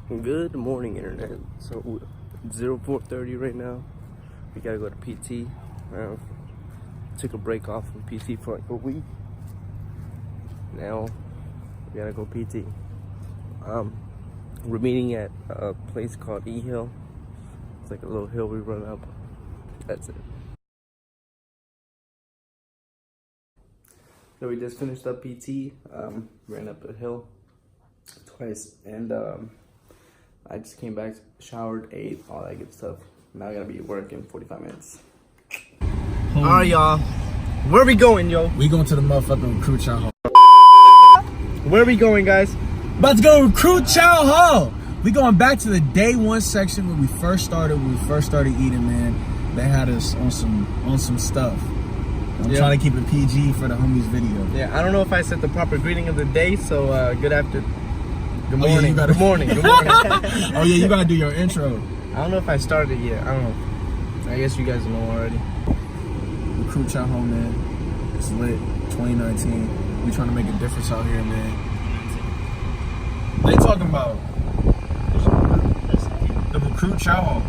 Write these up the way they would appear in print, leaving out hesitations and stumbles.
Good morning, internet. So 04:30 right now. We gotta go to PT. Took a break off from PT for like a week. Now we gotta go PT. We're meeting at a place called E Hill. It's like a little hill we run up. That's it. So we just finished up PT. Ran up a hill twice, and I just came back, showered, ate, all that good stuff. Now I gotta be at work in 45 minutes. Alright, y'all. Where are we going, yo? We going to the motherfucking recruit Chow Hall. Where are we going, guys? About to go recruit Chow Hall. We going back to the day one section where we first started. When we first started eating, man. They had us on some stuff. I'm trying to keep it PG for the homies video. Yeah, I don't know if I said the proper greeting of the day, so good morning. Oh, yeah, Good morning. Good morning. Oh yeah, you gotta do your intro. I don't know if I started yet. I don't know. I guess you guys know already. Recruit Chow Hall, man. It's lit. 2019. We trying to make a difference out here, man. They talking about the recruit Chow Hall.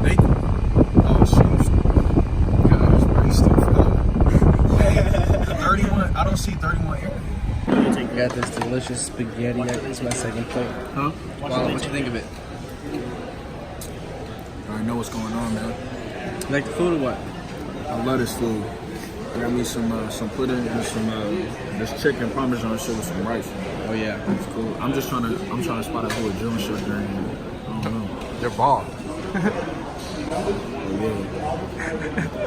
They shoot. Gosh, bro, he's still flying. 31. I don't see 31 here. I got this delicious spaghetti. It's my second plate. Huh? Wow, what you think of it? I already know what's going on, man. You like the food or what? I love this food. I got me some pudding and some this chicken parmesan shit with some rice. Oh yeah, it's cool. I'm trying to spot out who a June shit during. I don't know. They're bald.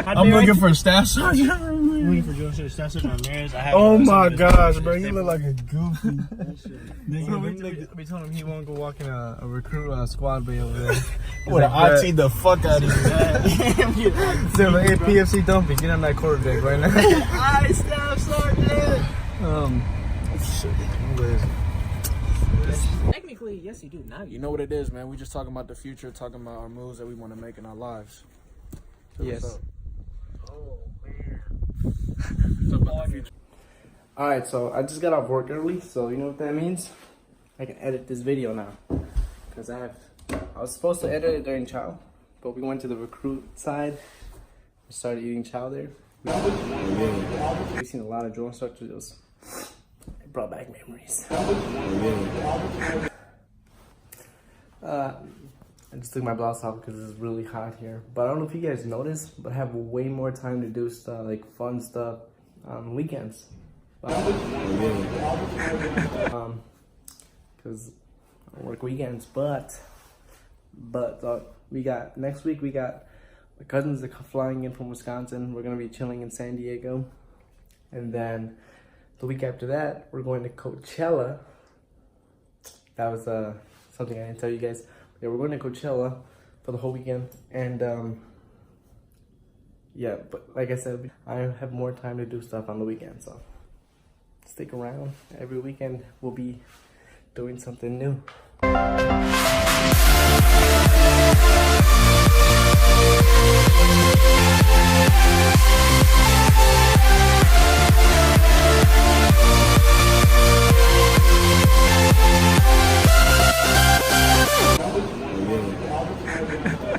I'm looking for a staff sergeant. Looking for Joe Staff Sergeant Ramirez. Oh my gosh, bro, you look like a goofy. We told him he won't go walk in a recruit squad bay over there. Would I IT the fuck out of you? So like, hey, PFC Dumpy, get on that quarterback right now. Alright, Staff Sergeant. Technically, yes, you do. Now you know what it is, man. We just talking about the future, talking about our moves that we want to make in our lives. So yes. Oh man. Alright, so I just got off work early, so you know what that means? I can edit this video now. Because I was supposed to edit it during Chow, but we went to the recruit side. We started eating Chow there. We've seen a lot of drill instructors. It brought back memories. I just took my blouse off because it's really hot here. But I don't know if you guys noticed, but I have way more time to do stuff, like fun stuff on weekends. Because I don't work weekends, but we got, next week we got my cousins are flying in from Wisconsin. We're going to be chilling in San Diego. And then the week after that, we're going to Coachella. That was something I didn't tell you guys. Yeah, we're going to Coachella for the whole weekend. And yeah, but like I said, I have more time to do stuff on the weekend. So stick around. Every weekend we'll be doing something new.